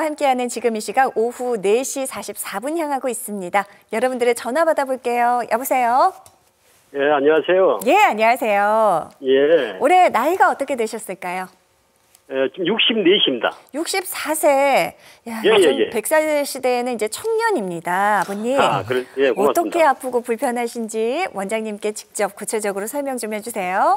함께하는 지금 이 시각 오후 4시 44분 향하고 있습니다. 여러분들의 전화 받아볼게요. 여보세요? 예, 안녕하세요. 예, 안녕하세요. 예. 올해 나이가 어떻게 되셨을까요? 지금 64입니다. 64세. 야, 요즘 100살 시대에는 이제 청년입니다. 아버님. 예, 고맙습니다. 어떻게 아프고 불편하신지 원장님께 직접 구체적으로 설명 좀 해주세요.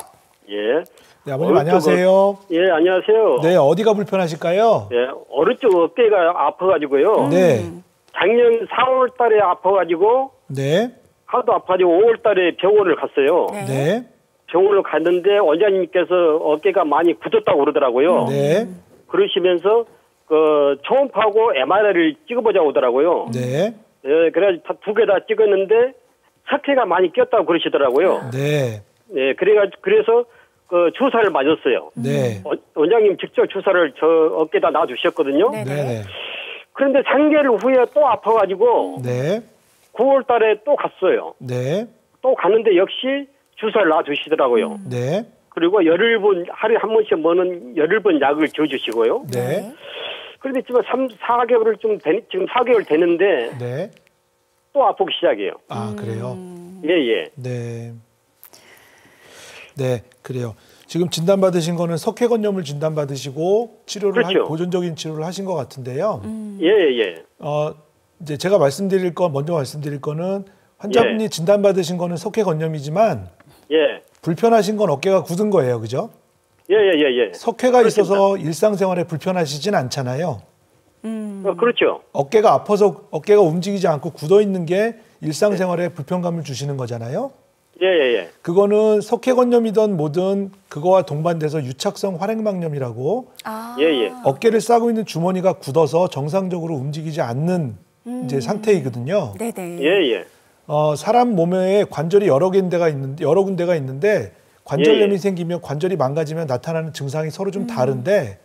예. 네, 아버님 안녕하세요. 예, 안녕하세요. 네, 어디가 불편하실까요? 예, 오른쪽 어깨가 아파가지고요. 네. 작년 4월 달에 아파가지고 네. 하도 아파가지고 5월 달에 병원을 갔어요. 네. 병원을 갔는데 원장님께서 어깨가 많이 굳었다고 그러더라고요. 네. 그러시면서 그 초음파하고 MRI를 찍어보자고 하더라고요. 네. 예, 그래가지고 두 개 다 찍었는데 석회가 많이 꼈다고 그러시더라고요. 네. 네, 그래서 그 주사를 맞았어요. 네. 원장님 직접 주사를 저 어깨에다 놔주셨거든요. 네. 그런데 3개월 후에 또 아파가지고 네. 9월 달에 또 갔어요. 네. 또 갔는데 역시 주사를 놔주시더라고요. 네. 그리고 열흘분 하루에 한 번씩 먹는 열흘분 약을 줘주시고요. 네. 그런데 지금 4개월을 지금 4개월 되는데 네. 또 아프기 시작해요. 아, 그래요? 예. 네. 네, 그래요. 지금 진단받으신 거는 석회건염을 진단받으시고 치료를 그렇죠. 보존적인 치료를 하신 것 같은데요. 예. 이제 제가 먼저 말씀드릴 거는 환자분이 진단받으신 거는 석회건염이지만 불편하신 건 어깨가 굳은 거예요. 그죠? 예. 석회가 있어서 일상생활에 불편하시진 않잖아요. 그렇죠. 어깨가 아파서 어깨가 움직이지 않고 굳어 있는 게 일상생활에 불편감을 주시는 거잖아요. 예. 그거는 석회건염이든 뭐든 그거와 동반돼서 유착성 활액막염이라고 어깨를 싸고 있는 주머니가 굳어서 정상적으로 움직이지 않는 이제 상태이거든요. 네네. 예. 사람 몸에 관절이 여러 군데가 있는데 관절염이 생기면 관절이 망가지면 나타나는 증상이 서로 좀 다른데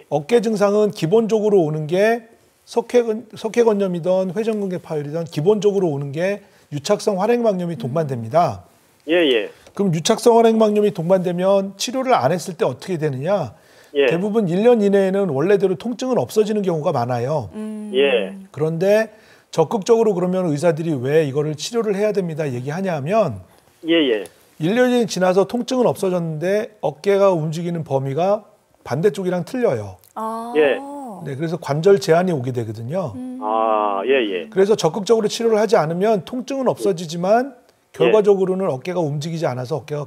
어깨 증상은 기본적으로 오는 게 석회건염이든 회전근개 파열이든 기본적으로 오는 게 유착성 활액막염이 동반됩니다. 예. 그럼 유착성 활액막염이 동반되면 치료를 안 했을 때 어떻게 되느냐? 대부분 1년 이내에는 원래대로 통증은 없어지는 경우가 많아요. 그런데 적극적으로 그러면 의사들이 왜 이거를 치료를 해야 됩니다 얘기하냐 하면 1년이 지나서 통증은 없어졌는데 어깨가 움직이는 범위가 반대쪽이랑 틀려요. 네, 그래서 관절 제한이 오게 되거든요. 그래서 적극적으로 치료를 하지 않으면 통증은 없어지지만 결과적으로는 어깨가 움직이지 않아서 어깨가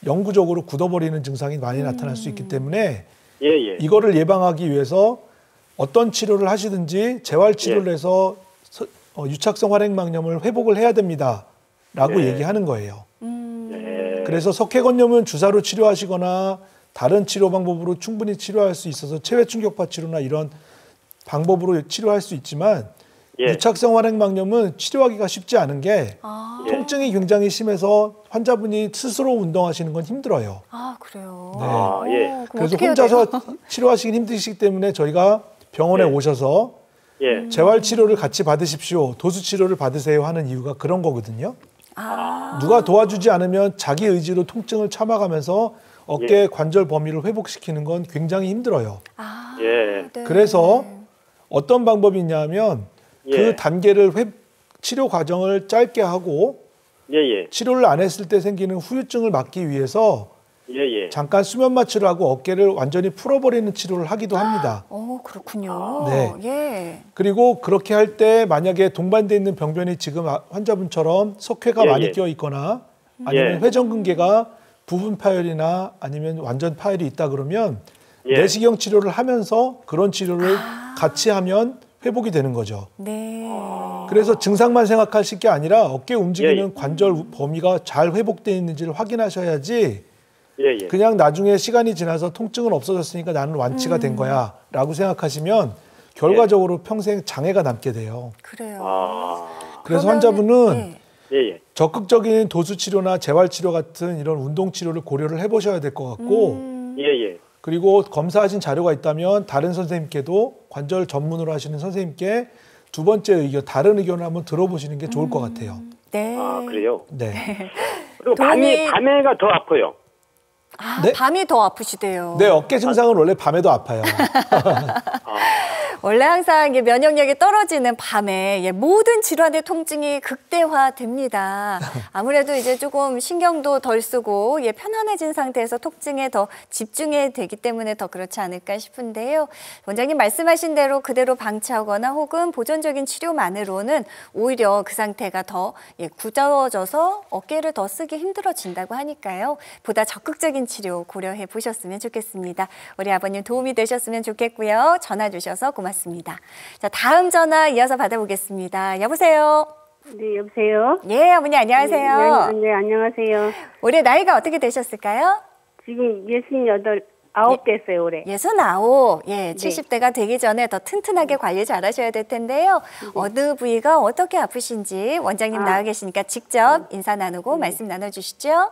영구적으로 굳어버리는 증상이 많이 나타날 수 있기 때문에 이거를 예방하기 위해서 어떤 치료를 하시든지 재활 치료를 해서 유착성 활액막염을 회복을 해야 됩니다라고 얘기하는 거예요. 그래서 석회건염은 주사로 치료하시거나 다른 치료 방법으로 충분히 치료할 수 있어서 체외 충격파 치료나 이런 방법으로 치료할 수 있지만 유착성 활액막염은 치료하기가 쉽지 않은 게 통증이 굉장히 심해서 환자분이 스스로 운동하시는 건 힘들어요. 아, 그래요? 네. 그래서 혼자서 치료하시긴 힘드시기 때문에 저희가 병원에 오셔서 재활 치료를 같이 받으십시오. 도수 치료를 받으세요 하는 이유가 그런 거거든요. 누가 도와주지 않으면 자기 의지로 통증을 참아가면서 어깨 관절 범위를 회복시키는 건 굉장히 힘들어요. 그래서 어떤 방법이 있냐면 그 단계를 치료 과정을 짧게 하고 치료를 안 했을 때 생기는 후유증을 막기 위해서 잠깐 수면 마취를 하고 어깨를 완전히 풀어버리는 치료를 하기도 합니다. 그렇군요. 네. 그리고 그렇게 할 때 만약에 동반돼 있는 병변이 지금 환자분처럼 석회가 많이 끼어 있거나 아니면 회전근개가 부분 파열이나 아니면 완전 파열이 있다 그러면 내시경 치료를 하면서 그런 치료를 같이 하면 회복이 되는 거죠. 그래서 증상만 생각하실 게 아니라 어깨 움직이는 관절 범위가 잘 회복되어 있는지를 확인하셔야지 그냥 나중에 시간이 지나서 통증은 없어졌으니까 나는 완치가 된 거야 라고 생각하시면 결과적으로 평생 장애가 남게 돼요. 그래요. 그래서 환자분은 적극적인 도수치료나 재활치료 같은 이런 운동치료를 고려를 해보셔야 될 것 같고 그리고 검사하신 자료가 있다면 다른 선생님께도 관절 전문으로 하시는 선생님께 두 번째 의견, 다른 의견을 한번 들어보시는 게 좋을 것 같아요. 그래요? 네. 그리고 밤에가 더 아파요. 밤이 더 아프시대요. 네, 어깨 증상은 원래 밤에도 아파요. 원래 항상 면역력이 떨어지는 밤에 모든 질환의 통증이 극대화됩니다. 아무래도 이제 조금 신경도 덜 쓰고 편안해진 상태에서 통증에 더 집중이 되기 때문에 더 그렇지 않을까 싶은데요. 원장님 말씀하신 대로 그대로 방치하거나 혹은 보존적인 치료만으로는 오히려 그 상태가 더 굳어져서 어깨를 더 쓰기 힘들어진다고 하니까요. 보다 적극적인 치료 고려해 보셨으면 좋겠습니다. 우리 아버님 도움이 되셨으면 좋겠고요. 전화 주셔서 고맙습니다. 자, 다음 전화 이어서 받아보겠습니다. 여보세요? 네, 여보세요? 예, 어머니 안녕하세요. 네, 안녕하세요. 올해 나이가 어떻게 되셨을까요? 지금 68, 9 됐어요, 올해. 69, 70대가 되기 전에 더 튼튼하게 관리 잘 하셔야 될 텐데요. 어느 부위가 어떻게 아프신지 원장님 나와 계시니까 직접 인사 나누고 말씀 나눠주시죠.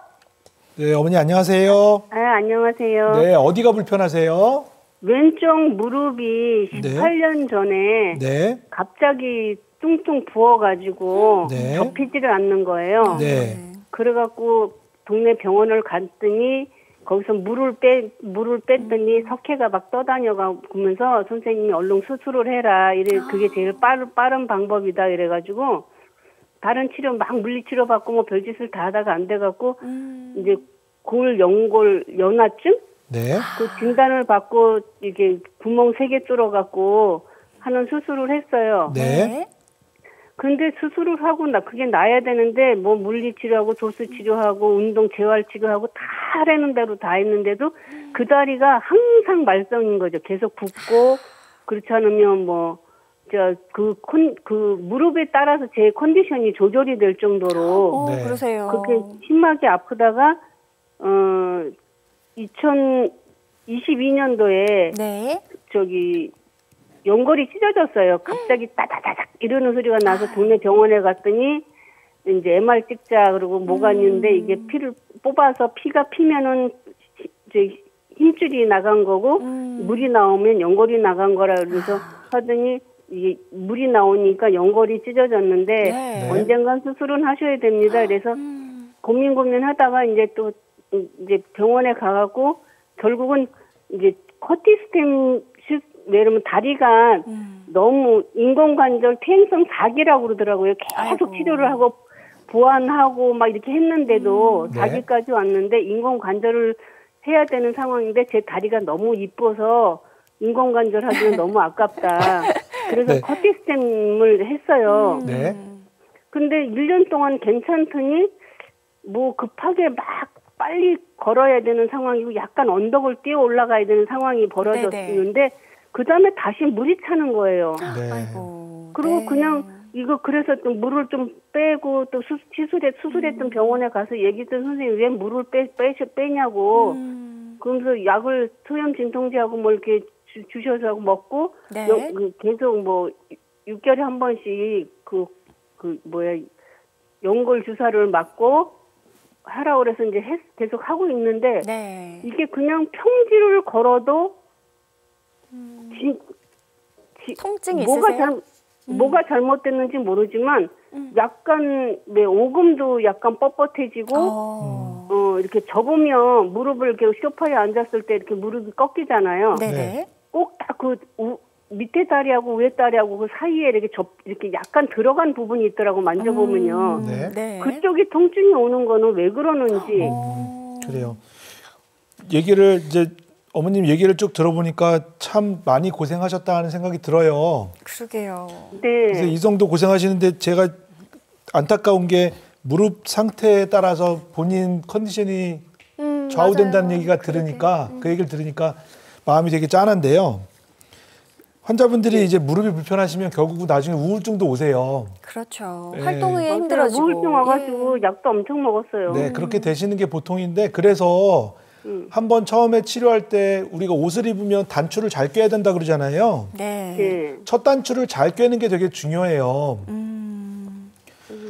네, 어머니 안녕하세요. 안녕하세요. 네, 어디가 불편하세요? 왼쪽 무릎이 18년 전에 네. 갑자기 뚱뚱 부어가지고 네. 접히지를 않는 거예요. 네. 그래갖고 동네 병원을 갔더니 거기서 물을 뺐더니 석회가 막 떠다녀가면서 선생님이 얼른 수술을 해라. 그게 제일 빠른 방법이다. 이래가지고 다른 치료 막 물리치료 받고 뭐 별짓을 다 하다가 안 돼갖고 이제 연골 연화증? 네. 그 진단을 받고 이게 구멍 3개 뚫어갖고 하는 수술을 했어요. 네. 근데 수술을 하고 그게 나야 되는데 뭐 물리치료하고 도수치료하고 운동 재활치료하고 다 하라는 대로 다 했는데도 그 다리가 항상 말썽인 거죠. 계속 붓고 그렇지 않으면 그 무릎에 따라서 제 컨디션이 조절이 될 정도로 네. 그러세요. 그렇게 심하게 아프다가 2022년도에 네. 연골이 찢어졌어요. 갑자기 따다다닥 이러는 소리가 나서 동네 병원에 갔더니 이제 MR 찍자 그러고 뭐가 있는데 이게 피를 뽑아서 피가 피면은 이제 힘줄이 나간 거고 물이 나오면 연골이 나간 거라 그래서 하더니 이게 물이 나오니까 연골이 찢어졌는데 언젠간 수술은 하셔야 됩니다. 그래서 고민하다가 이제 또 이제 병원에 가갖고 결국은 이제 커티스템 왜냐면 다리가 너무 인공관절 퇴행성 사기라고 그러더라고요. 계속 치료를 하고 보완하고 막 이렇게 했는데도 사기까지 왔는데 인공관절을 해야 되는 상황인데 제 다리가 너무 이뻐서 인공관절 하기는 너무 아깝다. 그래서 커티스템을 했어요. 네. 근데 1년 동안 괜찮더니 뭐 급하게 막 빨리 걸어야 되는 상황이고 약간 언덕을 뛰어 올라가야 되는 상황이 벌어졌는데 그 다음에 다시 물이 차는 거예요. 네. 그리고 그냥 그래서 좀 물을 좀 빼고 또 수술했던 병원에 가서 얘기했더니 선생님 왜 물을 빼냐고. 그러면서 약을 소염 진통제하고 뭐 이렇게 주셔서 먹고 계속 뭐 6개월에 한 번씩 연골 주사를 맞고 하라고 그래서 이제 계속 하고 있는데 이게 그냥 평지를 걸어도 통증이 있으세요? 뭐가 잘못됐는지 모르지만 약간 오금도 약간 뻣뻣해지고 이렇게 접으면 무릎을 이렇게 소파에 앉았을 때 이렇게 무릎이 꺾이잖아요. 네네. 꼭 딱 그 밑에 다리하고 위에 다리하고 그 사이에 이렇게 약간 들어간 부분이 있더라고 만져보면요. 네. 그쪽이 통증이 오는 거는 왜 그러는지. 그래요. 어머님 얘기를 쭉 들어보니까 참 많이 고생하셨다는 생각이 들어요. 그러게요. 네. 그래서 이 정도 고생하시는데 제가 안타까운 게 무릎 상태에 따라서 본인 컨디션이 좌우된다는 얘기가 들으니까 그 얘기를 들으니까 마음이 되게 짠한데요. 환자분들이 이제 무릎이 불편하시면 결국 나중에 우울증도 오세요. 그렇죠. 활동이 힘들어지고. 우울증 와가지고 약도 엄청 먹었어요. 네, 그렇게 되시는 게 보통인데 그래서 한번 처음에 치료할 때 우리가 옷을 입으면 단추를 잘 꿰야 된다 그러잖아요. 네. 첫 단추를 잘 꿰는 게 되게 중요해요.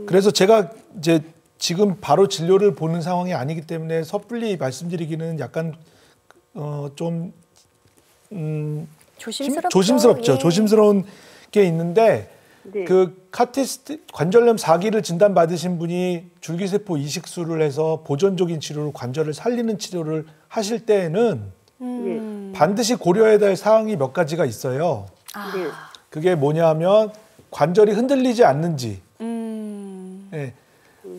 그래서 제가 이제 지금 바로 진료를 보는 상황이 아니기 때문에 섣불리 말씀드리기는 약간 조심스럽죠. 예. 조심스러운 게 있는데 그 카티스트 관절염 4기를 진단받으신 분이 줄기세포 이식술을 해서 보존적인 치료를 관절을 살리는 치료를 하실 때에는 반드시 고려해야 될 사항이 몇 가지가 있어요. 네. 그게 뭐냐면 관절이 흔들리지 않는지. 예.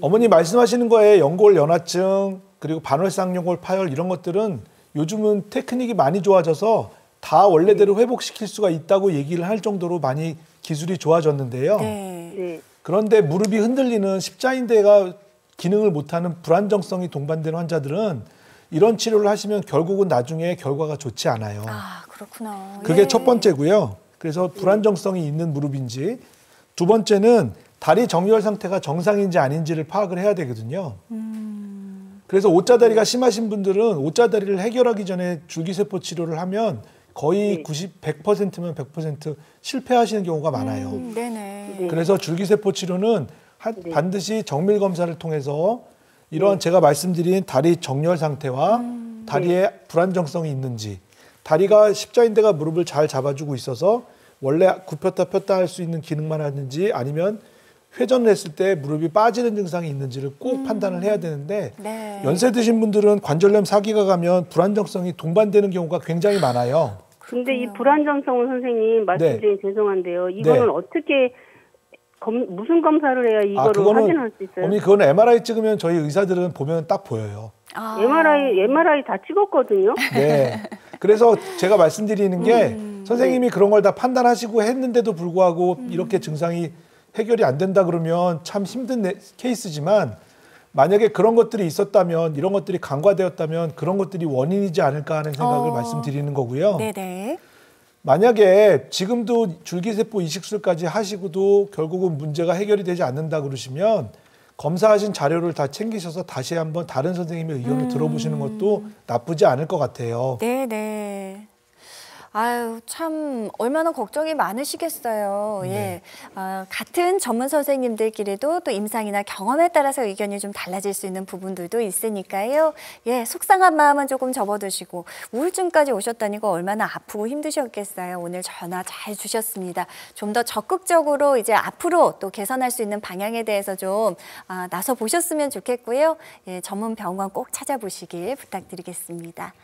어머니 말씀하시는 거에 연골 연화증 그리고 반월상연골 파열 이런 것들은 요즘은 테크닉이 많이 좋아져서 다 원래대로 회복시킬 수가 있다고 얘기를 할 정도로 많이 기술이 좋아졌는데요. 네. 그런데 무릎이 흔들리는 십자인대가 기능을 못하는 불안정성이 동반된 환자들은 이런 치료를 하시면 결국은 나중에 결과가 좋지 않아요. 아, 그렇구나. 그게 예. 첫 번째고요. 그래서 불안정성이 있는 무릎인지. 두 번째는 다리 정렬 상태가 정상인지 아닌지를 파악을 해야 되거든요. 그래서 옷자다리가 심하신 분들은 옷자다리를 해결하기 전에 줄기세포 치료를 하면 거의 100%면 100% 실패하시는 경우가 많아요. 네네. 그래서 줄기세포 치료는 반드시 정밀 검사를 통해서 이러한 제가 말씀드린 다리 정렬 상태와 다리의 불안정성이 있는지, 다리가 십자인대가 무릎을 잘 잡아주고 있어서 원래 굽혔다 폈다 할 수 있는 기능만 하는지 아니면 회전을 했을 때 무릎이 빠지는 증상이 있는지를 꼭 판단을 해야 되는데 네. 연세 드신 분들은 관절염 4기가 가면 불안정성이 동반되는 경우가 굉장히 많아요. 근데 이 불안정성은 선생님 말씀 중에 죄송한데요. 이거는 어떻게 무슨 검사를 해야 이거를 확인할 수 있어요? 어머니 그거는 MRI 찍으면 저희 의사들은 보면 딱 보여요. MRI 다 찍었거든요. 네. 그래서 제가 말씀드리는 게 선생님이 그런 걸 다 판단하시고 했는데도 불구하고 이렇게 증상이 해결이 안 된다 그러면 참 힘든 케이스지만 만약에 그런 것들이 있었다면 이런 것들이 간과되었다면 그런 것들이 원인이지 않을까 하는 생각을 말씀드리는 거고요. 네네. 만약에 지금도 줄기세포 이식술까지 하시고도 결국은 문제가 해결이 되지 않는다 그러시면 검사하신 자료를 다 챙기셔서 다시 한번 다른 선생님의 의견을 들어보시는 것도 나쁘지 않을 것 같아요. 네네. 아유, 참 얼마나 걱정이 많으시겠어요. 예. 같은 전문 선생님들끼리도 또 임상이나 경험에 따라서 의견이 좀 달라질 수 있는 부분들도 있으니까요. 예, 속상한 마음은 조금 접어두시고 우울증까지 오셨다니까 얼마나 아프고 힘드셨겠어요. 오늘 전화 잘 주셨습니다. 좀 더 적극적으로 이제 앞으로 또 개선할 수 있는 방향에 대해서 좀 나서 보셨으면 좋겠고요. 예, 전문 병원 꼭 찾아보시길 부탁드리겠습니다.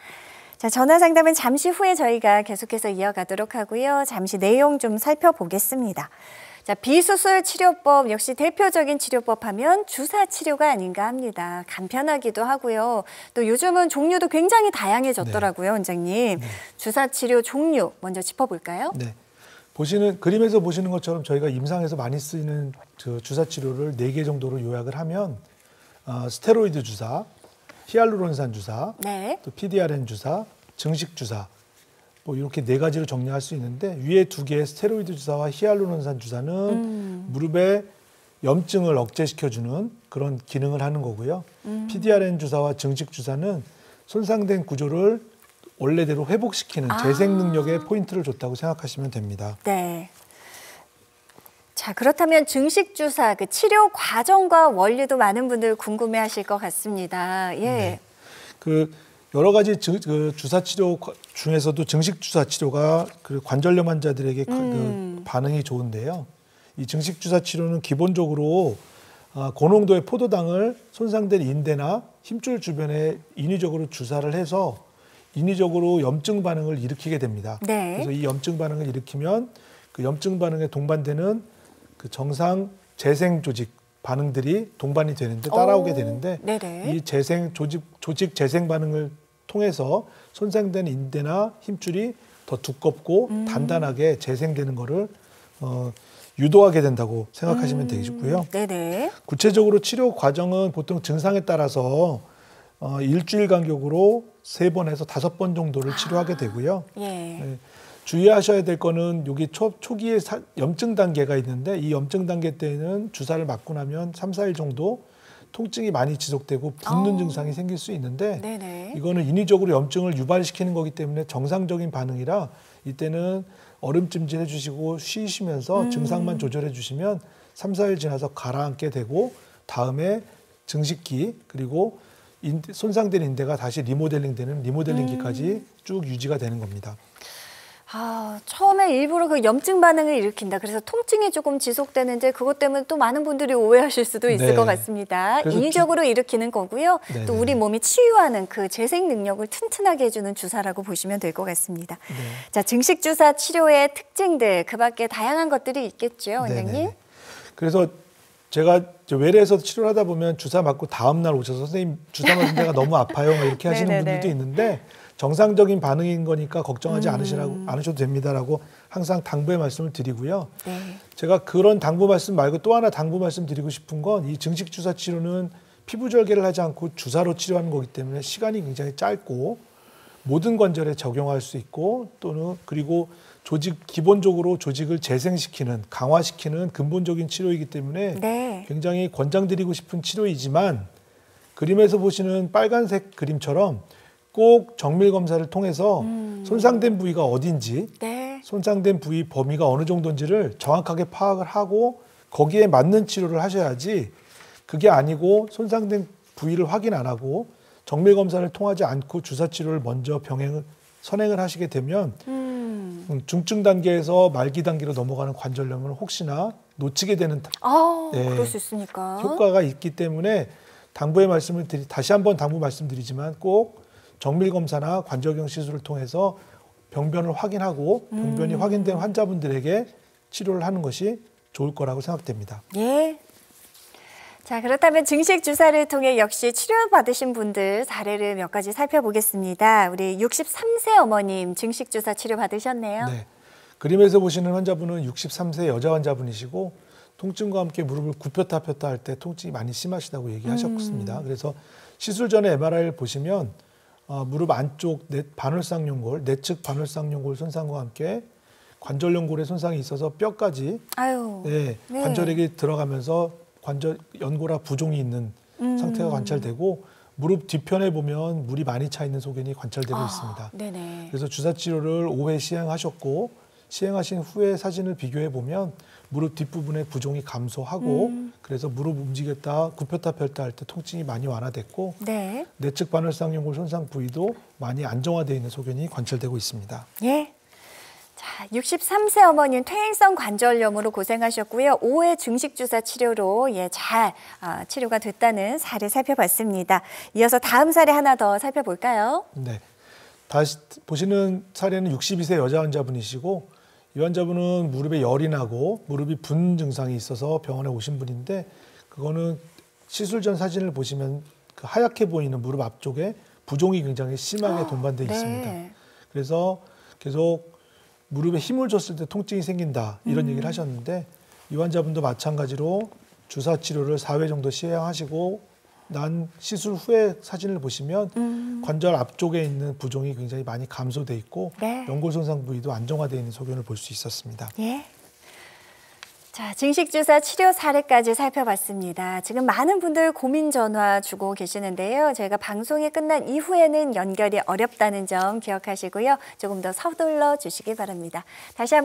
자, 전화 상담은 잠시 후에 저희가 계속해서 이어가도록 하고요. 잠시 내용 좀 살펴보겠습니다. 자, 비수술 치료법 역시 대표적인 치료법 하면 주사 치료가 아닌가 합니다. 간편하기도 하고요. 또 요즘은 종류도 굉장히 다양해졌더라고요, 원장님. 주사 치료 종류 먼저 짚어볼까요? 네. 그림에서 보시는 것처럼 저희가 임상에서 많이 쓰이는 주사 치료를 4개 정도로 요약을 하면 스테로이드 주사, 히알루론산 주사, 또 PDRN 주사, 증식 주사 뭐 이렇게 4가지로 정리할 수 있는데 위에 2개의 스테로이드 주사와 히알루론산 주사는 무릎의 염증을 억제시켜주는 그런 기능을 하는 거고요. PDRN 주사와 증식 주사는 손상된 구조를 원래대로 회복시키는 재생 능력에 포인트를 줬다고 생각하시면 됩니다. 네. 자, 그렇다면 증식 주사 그 치료 과정과 원리도 많은 분들 궁금해하실 것 같습니다. 예. 네. 여러 가지 주사 치료 중에서도 증식 주사 치료가 관절염 환자들에게 반응이 좋은데요. 이 증식 주사 치료는 기본적으로 고농도의 포도당을 손상된 인대나 힘줄 주변에 인위적으로 주사를 해서 인위적으로 염증 반응을 일으키게 됩니다. 그래서 이 염증 반응을 일으키면 그 염증 반응에 동반되는 그 정상 재생 조직 반응들이 동반이 되는데 따라오게 되는데 이 조직 재생 반응을 통해서 손상된 인대나 힘줄이 더 두껍고 단단하게 재생되는 거를 유도하게 된다고 생각하시면 되겠고요. 구체적으로 치료 과정은 보통 증상에 따라서 일주일 간격으로 3번에서 5번 정도를 치료하게 되고요. 네. 주의하셔야 될 거는 여기 초기에 염증 단계가 있는데 이 염증 단계 때는 주사를 맞고 나면 3, 4일 정도 통증이 많이 지속되고 붓는 증상이 생길 수 있는데 이거는 인위적으로 염증을 유발시키는 거기 때문에 정상적인 반응이라 이때는 얼음찜질 해주시고 쉬시면서 증상만 조절해 주시면 3, 4일 지나서 가라앉게 되고 다음에 증식기 그리고 손상된 인대가 다시 리모델링 되는 리모델링기까지 쭉 유지가 되는 겁니다. 처음에 일부러 그 염증 반응을 일으킨다. 그래서 통증이 조금 지속되는데 그것 때문에 또 많은 분들이 오해하실 수도 있을 네. 것 같습니다. 인위적으로 일으키는 거고요. 네. 또 우리 몸이 치유하는 그 재생 능력을 튼튼하게 해주는 주사라고 보시면 될 것 같습니다. 네. 자, 증식 주사 치료의 특징들, 그 밖에 다양한 것들이 있겠죠, 원장님? 네네. 그래서 제가 외래에서 치료를 하다 보면 주사 맞고 다음 날 오셔서 선생님 주사 맞은 데가 너무 아파요, 막 이렇게 하시는 네네네. 분들도 있는데 정상적인 반응인 거니까 걱정하지 않으셔도 됩니다라고 항상 당부의 말씀을 드리고요. 네. 제가 그런 당부 말씀 말고 또 하나 당부 말씀 드리고 싶은 건 이 증식 주사 치료는 피부 절개를 하지 않고 주사로 치료하는 거기 때문에 시간이 굉장히 짧고 모든 관절에 적용할 수 있고 또는 그리고 기본적으로 조직을 재생시키는 강화시키는 근본적인 치료이기 때문에 네. 굉장히 권장드리고 싶은 치료이지만 그림에서 보시는 빨간색 그림처럼 꼭 정밀 검사를 통해서 손상된 부위가 어딘지 네. 손상된 부위 범위가 어느 정도인지를 정확하게 파악을 하고 거기에 맞는 치료를 하셔야지 그게 아니고 손상된 부위를 확인 안 하고 정밀 검사를 통하지 않고 주사 치료를 먼저 선행을 하시게 되면 중증 단계에서 말기 단계로 넘어가는 관절염을 혹시나 놓치게 되는 그럴 수 있으니까. 효과가 있기 때문에 당부의 말씀을 다시 한번 당부 말씀드리지만 꼭 정밀 검사나 관절경 시술을 통해서 병변을 확인하고 병변이 확인된 환자분들에게 치료를 하는 것이 좋을 거라고 생각됩니다. 예. 자, 그렇다면 증식 주사를 통해 역시 치료받으신 분들 사례를 몇 가지 살펴보겠습니다. 우리 63세 어머님 증식 주사 치료 받으셨네요. 네. 그림에서 보시는 환자분은 63세 여자 환자분이시고 통증과 함께 무릎을 굽혔다 폈다 할 때 통증이 많이 심하시다고 얘기하셨습니다. 그래서 시술 전에 MRI를 보시면 무릎 안쪽 반월상연골, 내측 반월상연골 손상과 함께 관절연골에 손상이 있어서 뼈까지 네. 관절에게 들어가면서 관절 연골화 부종이 있는 상태가 관찰되고 무릎 뒤편에 보면 물이 많이 차 있는 소견이 관찰되고 있습니다. 네네. 그래서 주사 치료를 5회 시행하셨고 시행하신 후에 사진을 비교해 보면 무릎 뒷부분의 부종이 감소하고 그래서 무릎 움직였다 굽혔다 펼다 할 때 통증이 많이 완화됐고 네. 내측 반월상연골 손상 부위도 많이 안정화되어 있는 소견이 관찰되고 있습니다. 예. 자, 63세 어머님 퇴행성 관절염으로 고생하셨고요. 5회 증식 주사 치료로 잘 치료가 됐다는 사례 살펴봤습니다. 이어서 다음 사례 하나 더 살펴볼까요? 네. 다시 보시는 사례는 62세 여자 환자분이시고 이 환자분은 무릎에 열이 나고 무릎이 붓는 증상이 있어서 병원에 오신 분인데 그거는 시술 전 사진을 보시면 그 하얗게 보이는 무릎 앞쪽에 부종이 굉장히 심하게 동반되어 있습니다. 그래서 계속 무릎에 힘을 줬을 때 통증이 생긴다 이런 얘기를 하셨는데 이 환자분도 마찬가지로 주사 치료를 4회 정도 시행하시고 난 시술 후에 사진을 보시면 관절 앞쪽에 있는 부종이 굉장히 많이 감소돼 있고 연골 손상 부위도 안정화되어 있는 소견을 볼 수 있었습니다. 예. 자, 증식 주사 치료 사례까지 살펴봤습니다. 지금 많은 분들 고민 전화 주고 계시는데요. 저희가 방송이 끝난 이후에는 연결이 어렵다는 점 기억하시고요. 조금 더 서둘러 주시기 바랍니다. 다시 한번